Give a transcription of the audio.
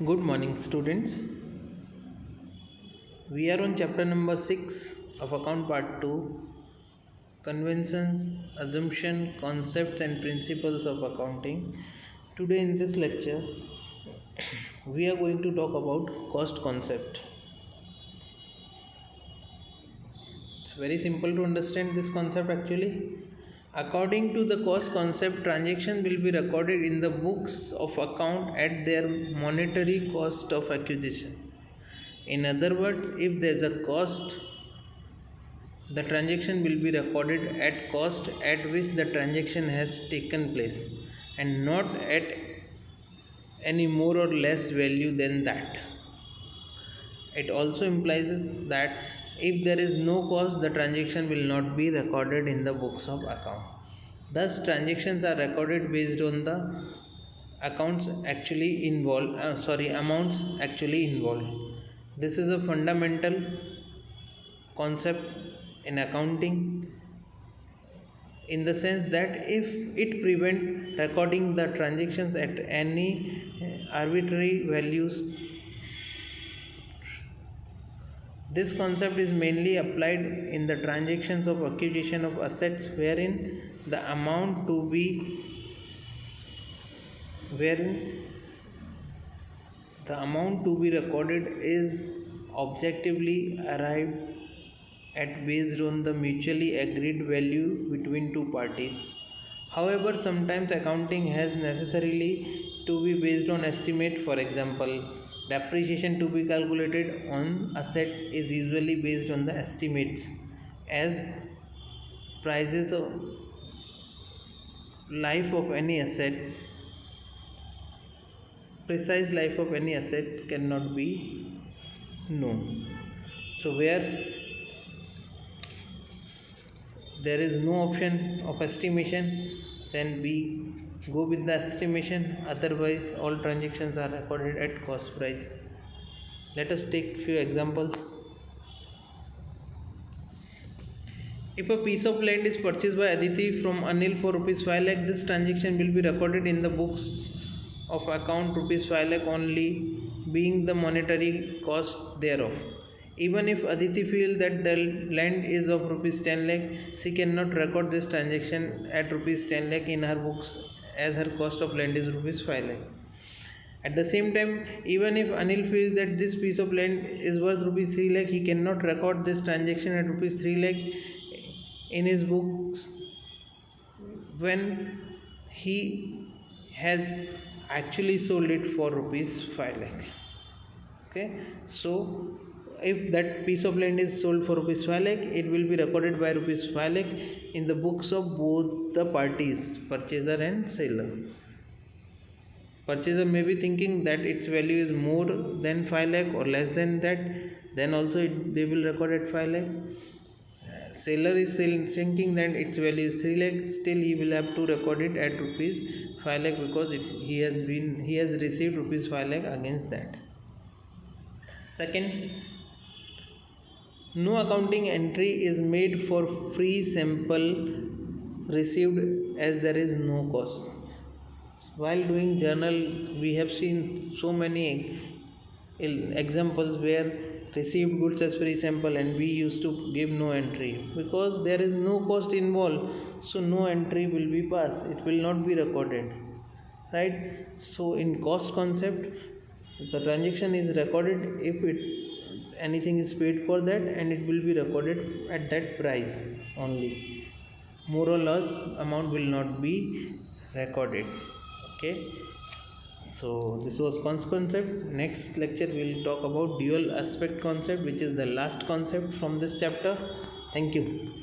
Good morning, students. We are on chapter number 6 of account part 2, conventions, assumption, concepts and principles of accounting. Today in this lecture, we are going to talk about cost concept. It's very simple to understand this concept actually. According to the cost concept, transactions will be recorded in the books of account at their monetary cost of acquisition. In other words, if there is a cost, the transaction will be recorded at cost at which the transaction has taken place and not at any more or less value than that. It also implies that if there is no cost, the transaction will not be recorded in the books of account. Thus, transactions are recorded based on the amounts actually involved. This is a fundamental concept in accounting in the sense that if it prevents recording the transactions at any arbitrary values. This concept is mainly applied in the transactions of acquisition of assets wherein the amount to be recorded is objectively arrived at based on the mutually agreed value between two parties. However, sometimes accounting has necessarily to be based on estimate. For example, depreciation to be calculated on asset is usually based on the estimates as prices of life of any asset. Precise life of any asset cannot be known. So where there is no option of estimation, then we go with the estimation. Otherwise, all transactions are recorded at cost price. Let us take few examples. If a piece of land is purchased by Aditi from Anil for rupees 5 lakh, this transaction will be recorded in the books of account rupees 5 lakh only, being the monetary cost thereof. Even if Aditi feels that the land is of rupees 10 lakh, she cannot record this transaction at rupees 10 lakh in her books as her cost of land is rupees 5 lakh. At the same time, even if Anil feels that this piece of land is worth rupees 3 lakh, he cannot record this transaction at rupees 3 lakh in his books when he has actually sold it for rupees 5 lakh. Okay, so if that piece of land is sold for rupees 5 lakh, it will be recorded by rupees 5 lakh in the books of both the parties, purchaser and seller. Purchaser may be thinking that its value is more than 5 lakh or less than that, then also they will record at 5 lakh. Seller is thinking that its value is 3 lakh, still he will have to record it at rupees 5 lakh because he has received rupees 5 lakh against that. Second, no accounting entry is made for free sample received as there is no cost. While doing journal, we have seen so many examples where received goods as free sample and we used to give no entry because there is no cost involved, so no entry will be passed, it will not be recorded, right? So in cost concept, the transaction is recorded if anything is paid for that, and it will be recorded at that price only. More or less amount will not be recorded. Okay, so this was cost concept. Next lecture we will talk about dual aspect concept, which is the last concept from this chapter. Thank you.